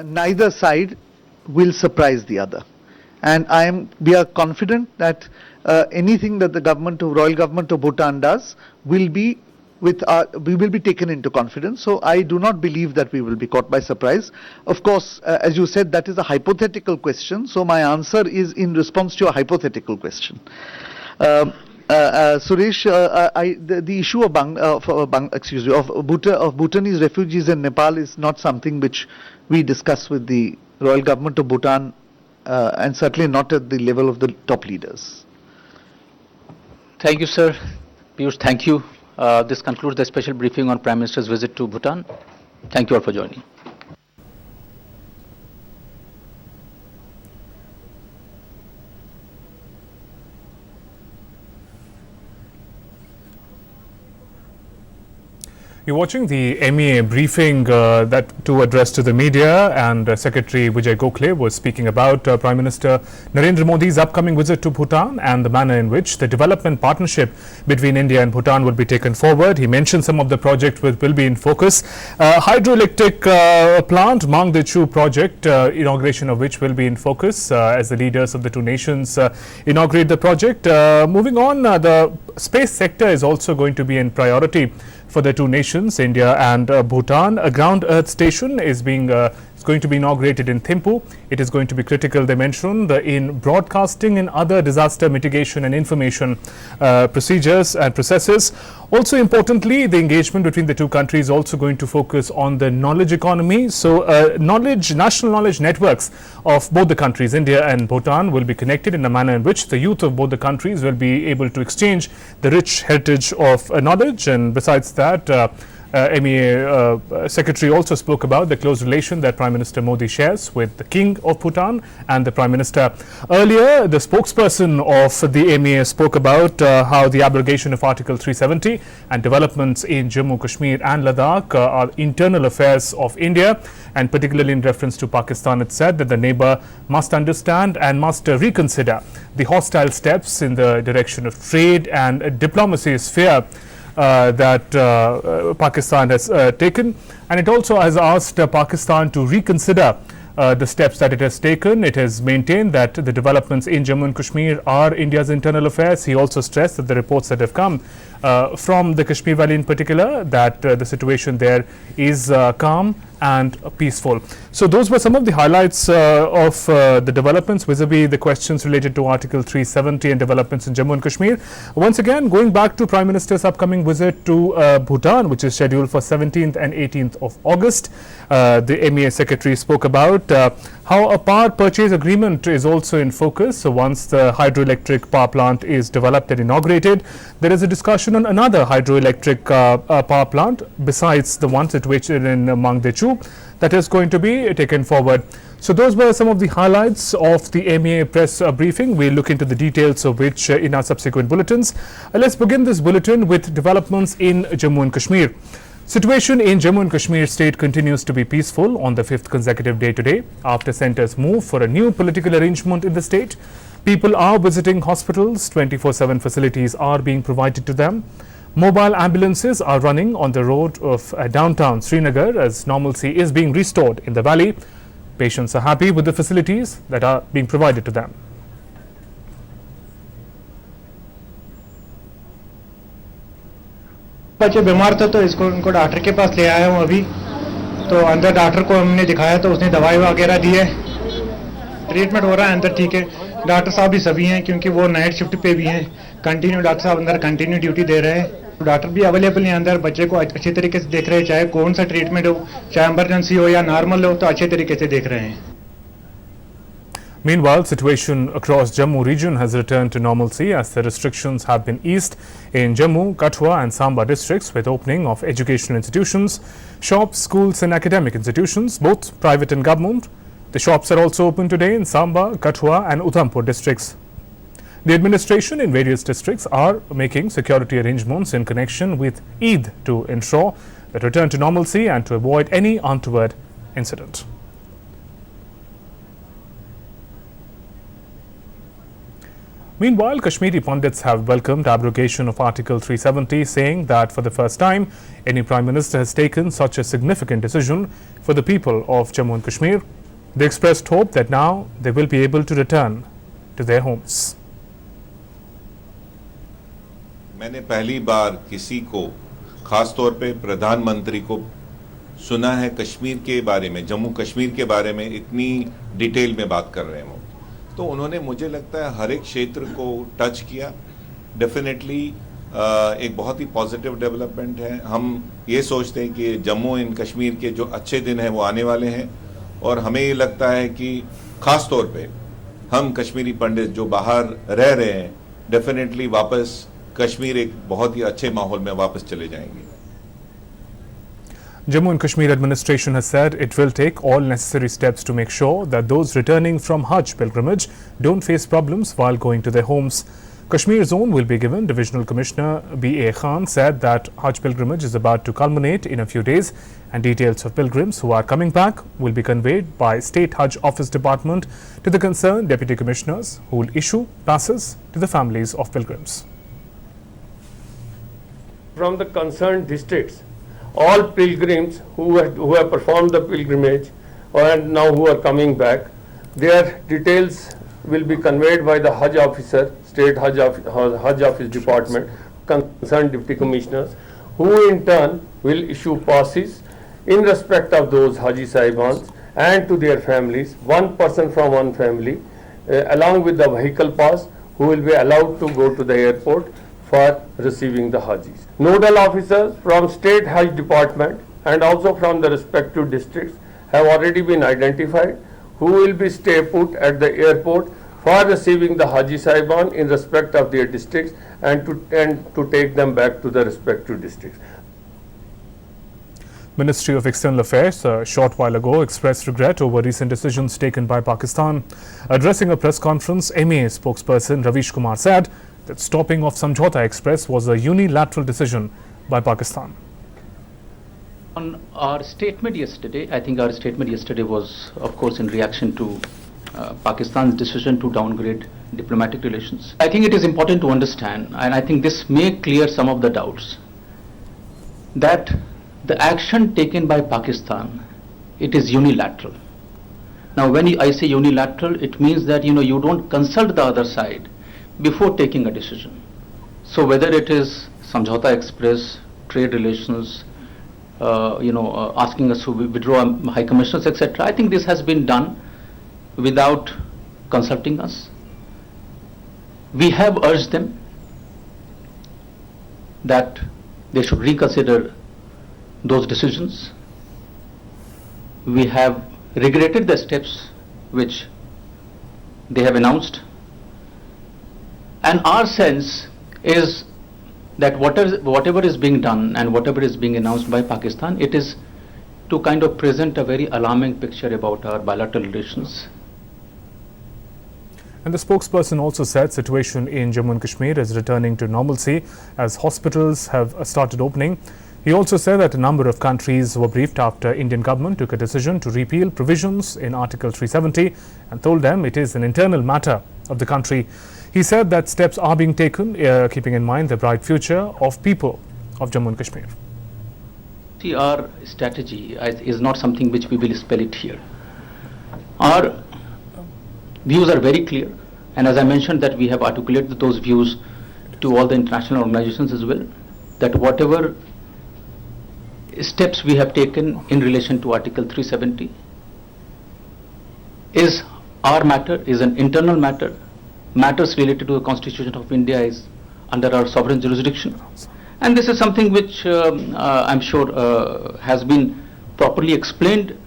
Neither side will surprise the other, and we are confident that anything that the royal government of Bhutan does will be we will be taken into confidence. So I do not believe that we will be caught by surprise. Of course, as you said, that is a hypothetical question. So my answer is in response to a hypothetical question. Suresh, the issue of Bhutanese refugees in Nepal is not something which we discuss with the royal government of Bhutan, and certainly not at the level of the top leaders. Thank you, sir. Piyush, thank you. This concludes the special briefing on Prime Minister's visit to Bhutan. Thank you all for joining. You're watching the MEA briefing that to address to the media, and Secretary Vijay Gokhale was speaking about Prime Minister Narendra Modi's upcoming visit to Bhutan and the manner in which the development partnership between India and Bhutan will be taken forward. He mentioned some of the projects which will be in focus. Hydroelectric plant, Mangdechu project, inauguration of which will be in focus as the leaders of the two nations inaugurate the project. Moving on, the space sector is also going to be in priority for the two nations, India and Bhutan. A ground earth station is going to be inaugurated in Thimphu. It is going to be critical, they mentioned, in broadcasting and other disaster mitigation and information procedures and processes. Also importantly, the engagement between the two countries is also going to focus on the knowledge economy. So national knowledge networks of both the countries, India and Bhutan, will be connected in a manner in which the youth of both the countries will be able to exchange the rich heritage of knowledge. And besides that, MEA Secretary also spoke about the close relation that Prime Minister Modi shares with the King of Bhutan and the Prime Minister. Earlier, the spokesperson of the MEA spoke about how the abrogation of Article 370 and developments in Jammu, Kashmir and Ladakh are internal affairs of India, and particularly in reference to Pakistan, it said that the neighbor must understand and must reconsider the hostile steps in the direction of trade and diplomacy sphere that Pakistan has taken, and it also has asked Pakistan to reconsider the steps that it has taken. It has maintained that the developments in Jammu and Kashmir are India's internal affairs. He also stressed that the reports that have come from the Kashmir Valley in particular, that the situation there is calm and peaceful. So those were some of the highlights of the developments vis-a-vis the questions related to Article 370 and developments in Jammu and Kashmir. Once again, going back to Prime Minister's upcoming visit to Bhutan, which is scheduled for 17th and 18th of August, the MEA Secretary spoke about how a power purchase agreement is also in focus. So once the hydroelectric power plant is developed and inaugurated, there is a discussion on another hydroelectric power plant besides the one situated in Mangdechu that is going to be taken forward. So those were some of the highlights of the MEA press briefing. We'll look into the details of which in our subsequent bulletins. Let's begin this bulletin with developments in Jammu and Kashmir. Situation in Jammu and Kashmir state continues to be peaceful on the fifth consecutive day today after centre's move for a new political arrangement in the state. People are visiting hospitals, 24/7 facilities are being provided to them. Mobile ambulances are running on the road of downtown Srinagar as normalcy is being restored in the valley. Patients are happy with the facilities that are being provided to them. बच्चे बीमार थे तो उनको doctor के पास ले आया हूँ अभी तो अंदर डॉक्टर को हमने दिखाया तो उसने दवाई वगैरह दी है ट्रीटमेंट हो रहा है अंदर ठीक है डॉक्टर साहब भी सभी हैं क्योंकि वो नाइट शिफ्ट पे भी हैं कंटिन्यू डॉक्टर साहब अंदर कंटिन्यू ड्यूटी दे रहे हैं डॉक्टर भी अवेलेबल हैं अंदर बच्चे को अच्छे तरीके से देख रहे हैं चाहे कौन सा ट्रीटमेंट हो चाहे इमरजेंसी हो या नॉर्मल हो तो अच्छे तरीके से देख रहे हैं. Meanwhile, situation across Jammu region has returned to normalcy as the restrictions have been eased in Jammu, Kathua and Samba districts with opening of educational institutions, shops, schools and academic institutions, both private and government. The shops are also open today in Samba, Kathua and Udhampur districts. The administration in various districts are making security arrangements in connection with Eid to ensure the return to normalcy and to avoid any untoward incident. Meanwhile, Kashmiri pundits have welcomed abrogation of Article 370, saying that for the first time, any Prime Minister has taken such a significant decision for the people of Jammu and Kashmir. They expressed hope that now they will be able to return to their homes. मैंने पहली बार किसी को, खास तौर पे प्रधानमंत्री को सुना है कश्मीर के बारे में, जम्मू कश्मीर के बारे में इतनी डिटेल में बात कर रहे हैं वो। तो उन्होंने, मुझे लगता है, हर एक क्षेत्र को टच किया। डेफिनेटली एक बहुत ही पॉजिटिव डेवलपमेंट है। हम ये सोचते हैं कि जम्मू एंड कश्मीर के जो अच्छे दिन हैं वो आने वाले हैं, और हमें ये लगता है कि खास तौर पे हम कश्मीरी पंडित जो बाहर रह रहे हैं, डेफिनेटली वापस कश्मीर एक बहुत ही अच्छे माहौल में वापस चले जाएंगे। Jammu and Kashmir administration has said it will take all necessary steps to make sure that those returning from Hajj pilgrimage don't face problems while going to their homes. Kashmir zone will be given. Divisional Commissioner B.A. Khan said that Hajj pilgrimage is about to culminate in a few days, and details of pilgrims who are coming back will be conveyed by State Hajj Office Department to the concerned Deputy Commissioners, who will issue passes to the families of pilgrims. From the concerned districts, all pilgrims who have performed the pilgrimage and now who are coming back, their details will be conveyed by the Hajj officer, State Hajj Office Department, concerned Deputy Commissioners, who in turn will issue passes in respect of those Haji Sahibans and to their families, one person from one family, along with the vehicle pass, who will be allowed to go to the airport for receiving the Hajis. Nodal officers from State Hajj Department and also from the respective districts have already been identified, who will be stay put at the airport for receiving the Haji Saiban in respect of their districts and to take them back to the respective districts. Ministry of External Affairs a short while ago expressed regret over recent decisions taken by Pakistan. Addressing a press conference, MEA spokesperson Ravish Kumar said that stopping of Samjhauta Express was a unilateral decision by Pakistan. On our statement yesterday, I think our statement yesterday was, of course, in reaction to Pakistan's decision to downgrade diplomatic relations. I think it is important to understand, and I think this may clear some of the doubts, that the action taken by Pakistan, it is unilateral. Now, when I say unilateral, it means that you don't consult the other side before taking a decision. So whether it is Samjhauta Express, trade relations, asking us to withdraw high commissioners, etc., I think this has been done without consulting us. We have urged them that they should reconsider those decisions. We have regretted the steps which they have announced. And our sense is that whatever is being done and whatever is being announced by Pakistan, it is to kind of present a very alarming picture about our bilateral relations. And the spokesperson also said situation in Jammu and Kashmir is returning to normalcy as hospitals have started opening. He also said that a number of countries were briefed after Indian government took a decision to repeal provisions in Article 370 and told them it is an internal matter of the country. He said that steps are being taken, keeping in mind the bright future of people of Jammu and Kashmir. See, our strategy is not something which we will spell it here. Our views are very clear, and as I mentioned that we have articulated those views to all the international organizations as well, that whatever steps we have taken in relation to Article 370 is our matter, is an internal matter. Matters related to the Constitution of India is under our sovereign jurisdiction. And this is something which I'm sure has been properly explained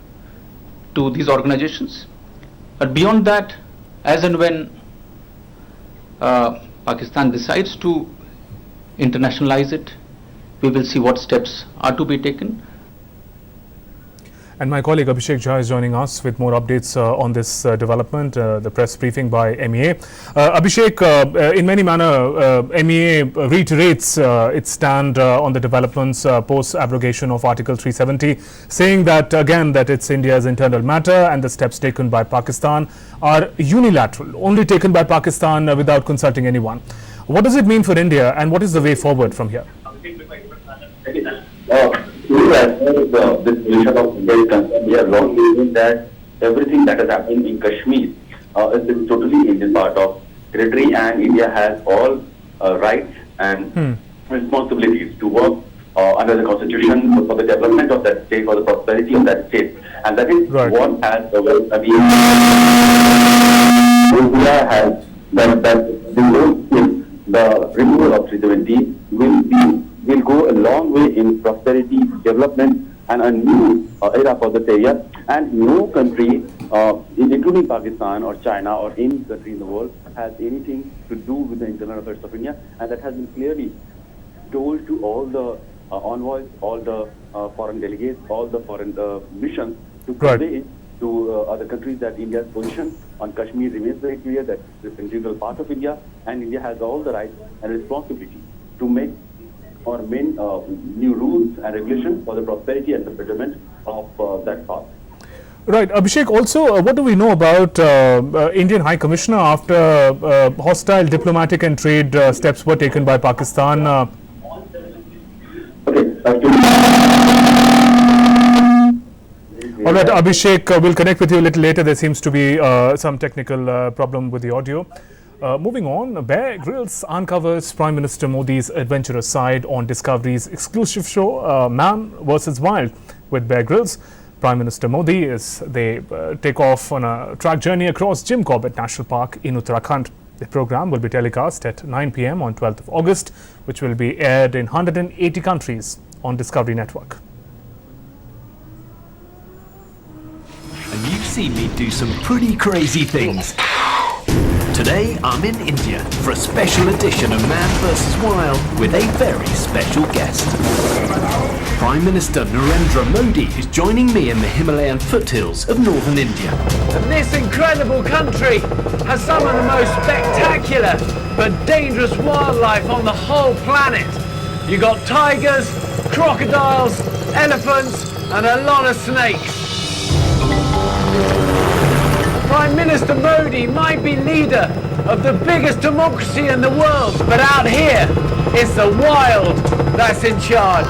to these organizations. But beyond that, as and when Pakistan decides to internationalize it, we will see what steps are to be taken. And my colleague Abhishek Jha is joining us with more updates on this development, the press briefing by MEA. Abhishek, in many manner, MEA reiterates its stand on the developments post-abrogation of Article 370, saying that, again, that it's India's internal matter and the steps taken by Pakistan are unilateral, only taken by Pakistan without consulting anyone. What does it mean for India and what is the way forward from here? This mission of India is concerned, we are long believing that everything that has happened in Kashmir is totally Indian part of territory, and India has all rights and responsibilities to work under the constitution for the development of that state, for the prosperity of that state, and that is what has India has that the removal of 370 will go a long way in prosperity, development, and a new era for this area. And no country, including Pakistan or China or any country in the world, has anything to do with the internal affairs of India, and that has been clearly told to all the envoys, all the foreign delegates, all the foreign missions to convey to other countries that India's position on Kashmir remains very clear, that it's an integral part of India, and India has all the rights and responsibility to make or main new rules and regulations for the prosperity and the betterment of that part. Right. Abhishek, also, what do we know about Indian High Commissioner after hostile diplomatic and trade steps were taken by Pakistan? All right, Abhishek, we'll connect with you a little later. There seems to be some technical problem with the audio. Moving on, Bear Grylls uncovers Prime Minister Modi's adventurous side on Discovery's exclusive show, Man vs. Wild, with Bear Grylls. Prime Minister Modi they take off on a track journey across Jim Corbett National Park in Uttarakhand. The program will be telecast at 9 p.m. on 12th of August, which will be aired in 180 countries on Discovery Network. And you've seen me do some pretty crazy things. Today, I'm in India for a special edition of Man vs. Wild with a very special guest. Prime Minister Narendra Modi is joining me in the Himalayan foothills of northern India. And this incredible country has some of the most spectacular but dangerous wildlife on the whole planet. You got tigers, crocodiles, elephants, and a lot of snakes. Prime Minister Modi might be leader of the biggest democracy in the world, but out here, it's the wild that's in charge.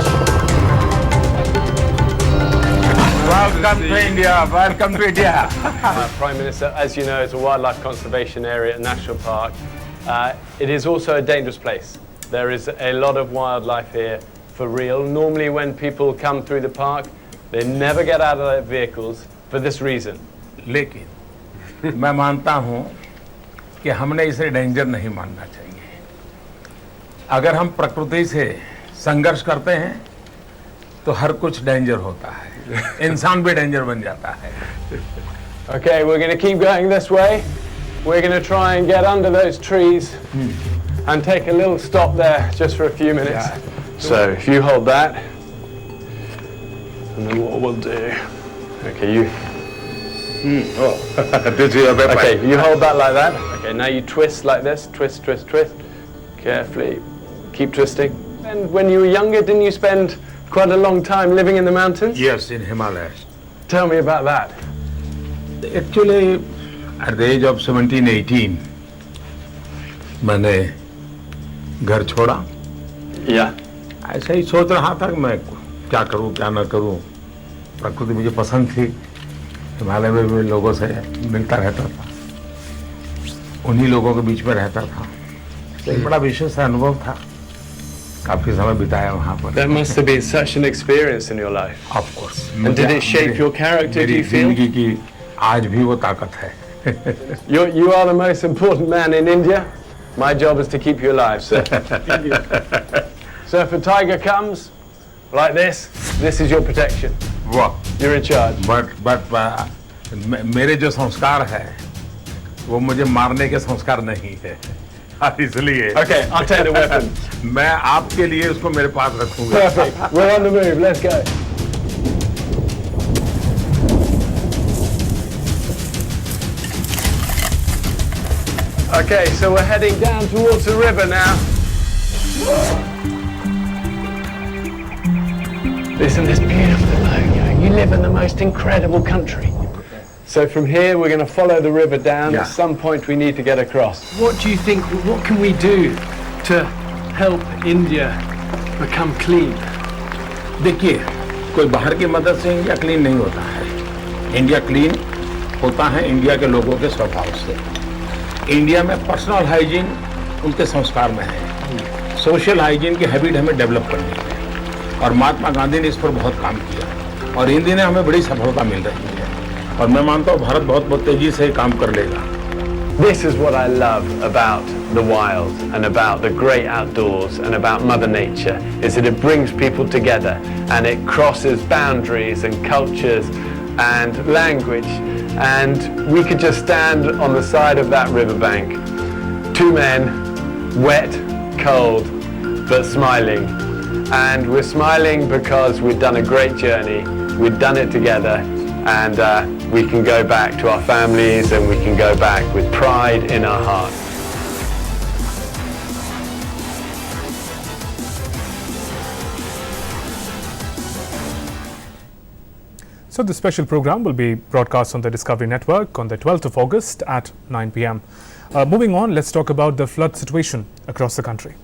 Welcome to India, welcome to India. Prime Minister, as you know, it's a wildlife conservation area, a national park. It is also a dangerous place. There is a lot of wildlife here for real. Normally when people come through the park, they never get out of their vehicles for this reason. लेकिन मैं मानता हूं कि हमने इसे danger नहीं मानना चाहिए. अगर हम प्रकृति से संघर्ष करते हैं तो हर कुछ डेंजर होता है. इंसान भी डेंजर बन जाता है. Okay, we're going to keep going this way. We're going to try and get under those trees and take a little stop there just for a few minutes. Yeah. So if you hold that, and then what we'll do, okay, you okay, you hold that like that. Okay, now you twist like this. Twist, twist, twist. Carefully. Keep twisting. And when you were younger, didn't you spend quite a long time living in the mountains? Yes, in Himalayas. Tell me about that. Actually, at the age of 17, 18, मैंने घर छोड़ा. Yeah. ऐसे ही सोच रहा था कि मैं क्या करूं, क्या ना करूं. प्रकृति मुझे पसंद थी. हिमालय में भी लोगों से मिलता रहता था. उन्हीं लोगों के बीच में रहता था. तो एक बड़ा विशेष अनुभव था. काफी समय बिताया वहाँ पर. That must have been such an experience in your life. Of course. And did it shape your character, do you feel? जिंदगी की आज भी वो ताकत है. You are the most important man in India. My job is to keep you alive, sir. So if a tiger comes like this is your protection. वाह. You're in charge. But मेरे जो संस्कार है वो मुझे मारने के संस्कार नहीं है. इसलिए. Okay, I'll take the weapon. मैं आपके लिए उसको मेरे पास रखूंगा. Perfect. We're on the move. Let's go. Okay, so we're heading down towards the river now. Isn't this beautiful? You live in the most incredible country. So from here we're going to follow the river down. At some point we need to get across. What do you think, what can we do to help India become clean? देखिए, कोई बाहर की मदद से India clean नहीं होता है। India clean होता है इंडिया के लोगों के स्वभाव से। इंडिया में पर्सनल हाइजीन उनके संस्कार में है। सोशल हाइजीन की हैबिट हमें डेवलप करनी है और महात्मा गांधी ने इस पर बहुत काम किया और इन दिनों हमें बड़ी सफलता मिल रही है और मैं मानता हूँ भारत बहुत तेजी से काम कर लेगा। This is what I love about the wild and about the great outdoors and about Mother Nature, is that it brings people together and it crosses boundaries and cultures and language. And we could just stand on the side of that riverbank, two men, wet, cold, but smiling. And we're smiling because we've done a great journey, we've done it together, and we can go back to our families and we can go back with pride in our hearts. So the special program will be broadcast on the Discovery Network on the 12th of August at 9 p.m. Moving on, let's talk about the flood situation across the country.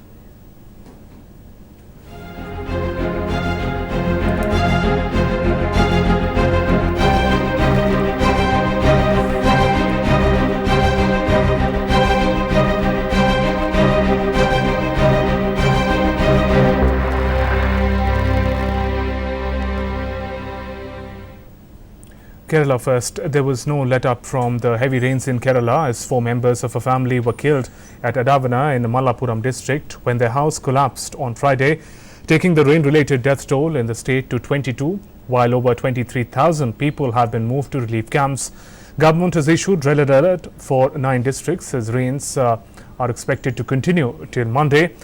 Kerala first. There was no let-up from the heavy rains in Kerala as 4 members of a family were killed at Adavana in the Malappuram district when their house collapsed on Friday, taking the rain-related death toll in the state to 22, while over 23,000 people have been moved to relief camps. Government has issued red alert for 9 districts as rains are expected to continue till Monday.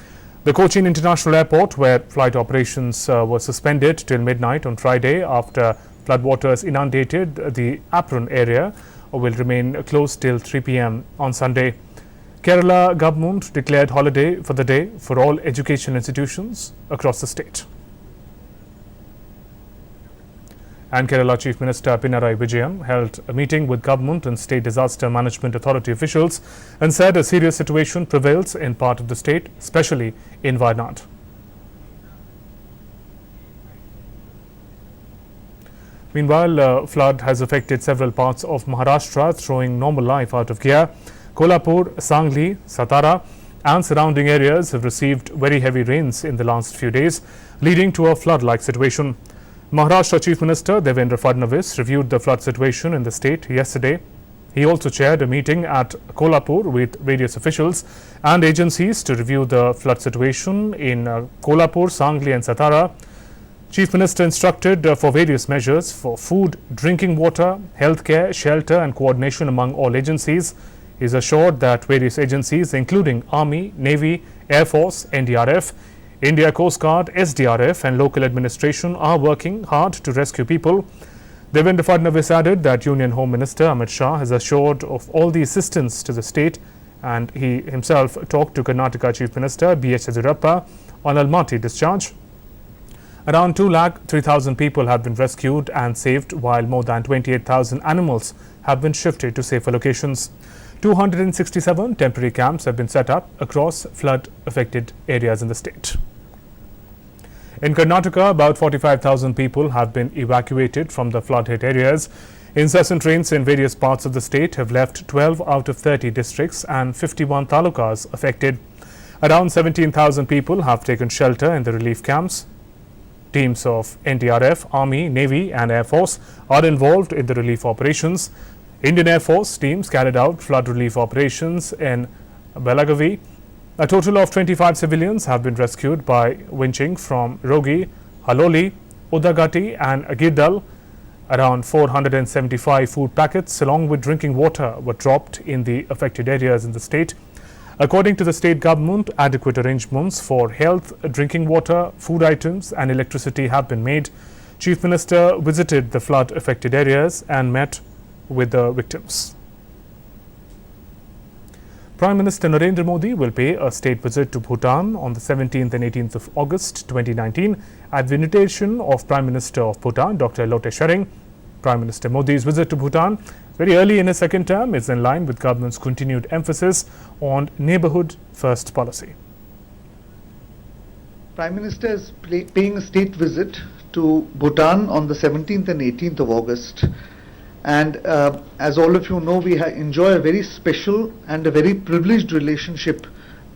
The Cochin International Airport, where flight operations were suspended till midnight on Friday after floodwaters inundated the apron area, will remain closed till 3 p.m. on Sunday. Kerala government declared holiday for the day for all education institutions across the state. And Kerala Chief Minister Pinarayi Vijayan held a meeting with government and state disaster management authority officials and said a serious situation prevails in part of the state, especially in Wayanad. Meanwhile, flood has affected several parts of Maharashtra, throwing normal life out of gear. Kolhapur, Sangli, Satara and surrounding areas have received very heavy rains in the last few days, leading to a flood-like situation. Maharashtra Chief Minister Devendra Fadnavis reviewed the flood situation in the state yesterday. He also chaired a meeting at Kolhapur with various officials and agencies to review the flood situation in Kolhapur, Sangli and Satara. Chief Minister instructed for various measures for food, drinking water, healthcare, shelter and coordination among all agencies. He is assured that various agencies including Army, Navy, Air Force, NDRF, India Coast Guard, SDRF and local administration are working hard to rescue people. Devendra Fadnavis added that Union Home Minister Amit Shah has assured of all the assistance to the state, and he himself talked to Karnataka Chief Minister B.H. Yediyurappa on Almaty discharge. Around 2,03,000 people have been rescued and saved, while more than 28,000 animals have been shifted to safer locations. 267 temporary camps have been set up across flood-affected areas in the state. In Karnataka, about 45,000 people have been evacuated from the flood-hit areas. Incessant rains in various parts of the state have left 12 out of 30 districts and 51 talukas affected. Around 17,000 people have taken shelter in the relief camps. Teams of NDRF, Army, Navy and Air Force are involved in the relief operations. Indian Air Force teams carried out flood relief operations in Belagavi. A total of 25 civilians have been rescued by winching from Rogi, Haloli, Udagati and Girdal. Around 475 food packets along with drinking water were dropped in the affected areas in the state. According to the state government, adequate arrangements for health, drinking water, food items and electricity have been made. Chief Minister visited the flood-affected areas and met with the victims. Prime Minister Narendra Modi will pay a state visit to Bhutan on the 17th and 18th of August 2019 at the invitation of Prime Minister of Bhutan, Dr. Lote Tshering. Prime Minister Modi's visit to Bhutan very early in his second term is in line with government's continued emphasis on neighbourhood first policy. Prime Minister is paying a state visit to Bhutan on the 17th and 18th of August. And as all of you know, we enjoy a very special and a very privileged relationship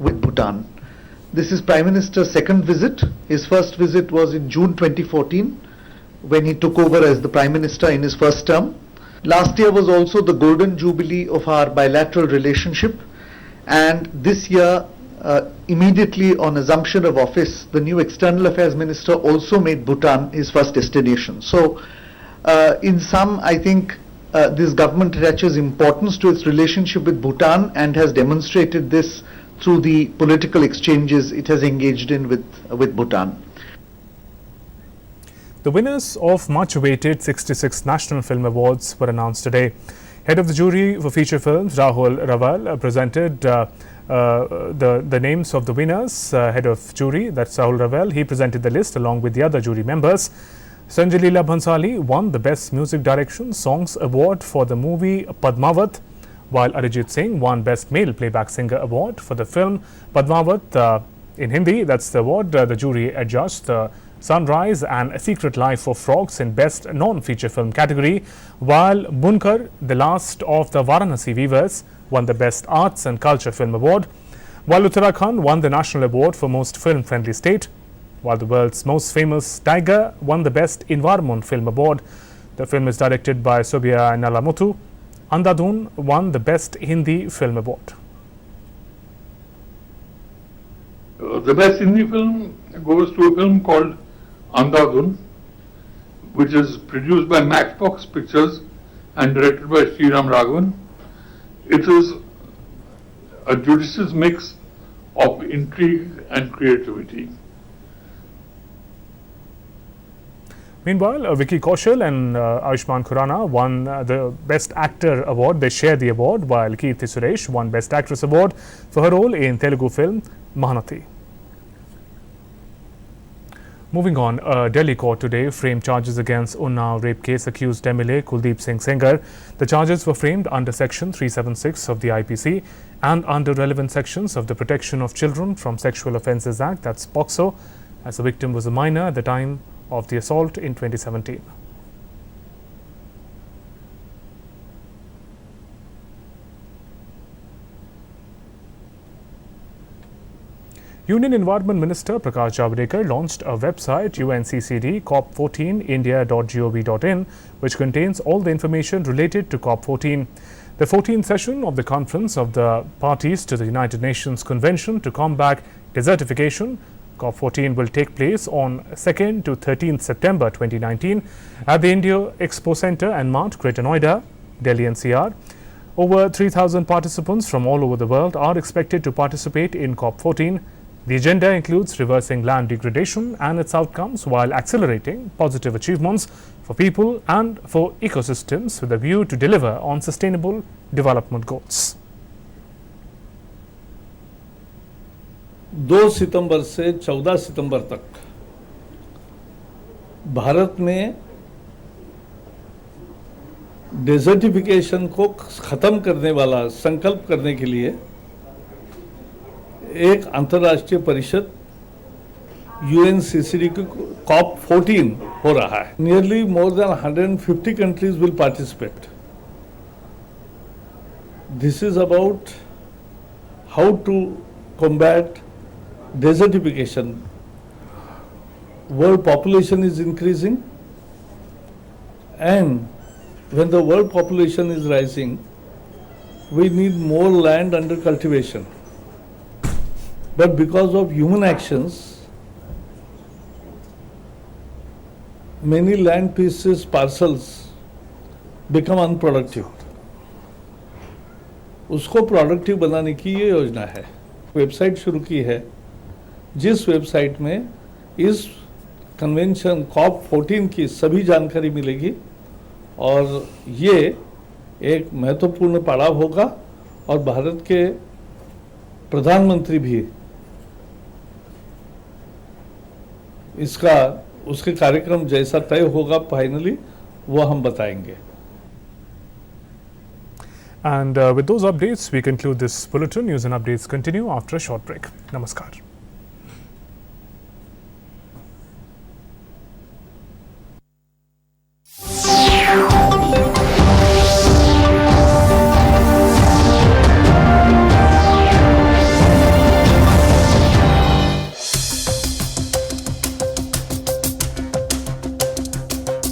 with Bhutan. This is Prime Minister's second visit. His first visit was in June 2014 when he took over as the Prime Minister in his first term. Last year was also the golden jubilee of our bilateral relationship, and this year immediately on assumption of office, the new External Affairs Minister also made Bhutan his first destination. So in sum, I think this government attaches importance to its relationship with Bhutan and has demonstrated this through the political exchanges it has engaged in with Bhutan. The winners of much-awaited 66 National Film Awards were announced today. Head of the jury for feature films, Rahul Raval, presented the names of the winners. Head of jury, that's Rahul Raval, he presented the list along with the other jury members. Sanjay Leela Bhansali won the Best Music Direction Songs Award for the movie Padmavat, while Arijit Singh won Best Male Playback Singer Award for the film Padmavat. In Hindi, that's the award the jury adjudged the Sunrise and A Secret Life of Frogs in Best Non-Feature Film category, while Bunkar, The Last of the Varanasi Weavers, won the Best Arts and Culture Film Award, while Uttarakhand won the National Award for Most Film-Friendly State, while the world's most famous tiger won the Best Environment Film Award. The film is directed by Sobhya Nalamuthu. Andhadhun won the Best Hindi Film Award. The Best Hindi Film goes to a film called Andhadhun, which is produced by Matchbox Pictures and directed by Sriram Raghavan. It is a judicious mix of intrigue and creativity. Meanwhile, Vicky Kaushal and Ayushmann Khurrana won the Best Actor Award. They share the award, while Keerthi Suresh won Best Actress Award for her role in Telugu film Mahanati. Moving on, Delhi court today framed charges against Unnao rape case accused MLA Kuldeep Singh Sengar. The charges were framed under Section 376 of the IPC and under relevant sections of the Protection of Children from Sexual Offences Act, that's POCSO, as the victim was a minor at the time of the assault in 2017. Union Environment Minister Prakash Javadekar launched a website, UNCCD COP14 India.gov.in, which contains all the information related to COP14. The 14th session of the Conference of the Parties to the United Nations Convention to Combat Desertification, COP14, will take place on 2nd to 13th September 2019 at the India Expo Centre and Mart, Greater Noida, Delhi NCR. Over 3,000 participants from all over the world are expected to participate in COP14. The agenda includes reversing land degradation and its outcomes while accelerating positive achievements for people and for ecosystems with a view to deliver on sustainable development goals. 2 सितंबर से 14 सितंबर तक भारत में desertification को खत्म करने वाला संकल्प करने के लिए एक अंतर्राष्ट्रीय परिषद UNCCD की COP14 हो रहा है. Nearly more than 150 countries will participate. This is about how to combat desertification. World population is increasing, and when the world population is rising, we need more land under cultivation. But because of human actions, many land pieces, parcels become unproductive. उसको productive बनाने की ये योजना है. Website शुरू की है, जिस वेबसाइट में इस कन्वेंशन COP14 की सभी जानकारी मिलेगी और ये एक महत्वपूर्ण पड़ाव होगा और भारत के प्रधानमंत्री भी इसका उसके कार्यक्रम जैसा तय होगा फाइनली वो हम बताएंगे. And with those updates, we conclude this bulletin. News and updates continue after a short break. Namaskar.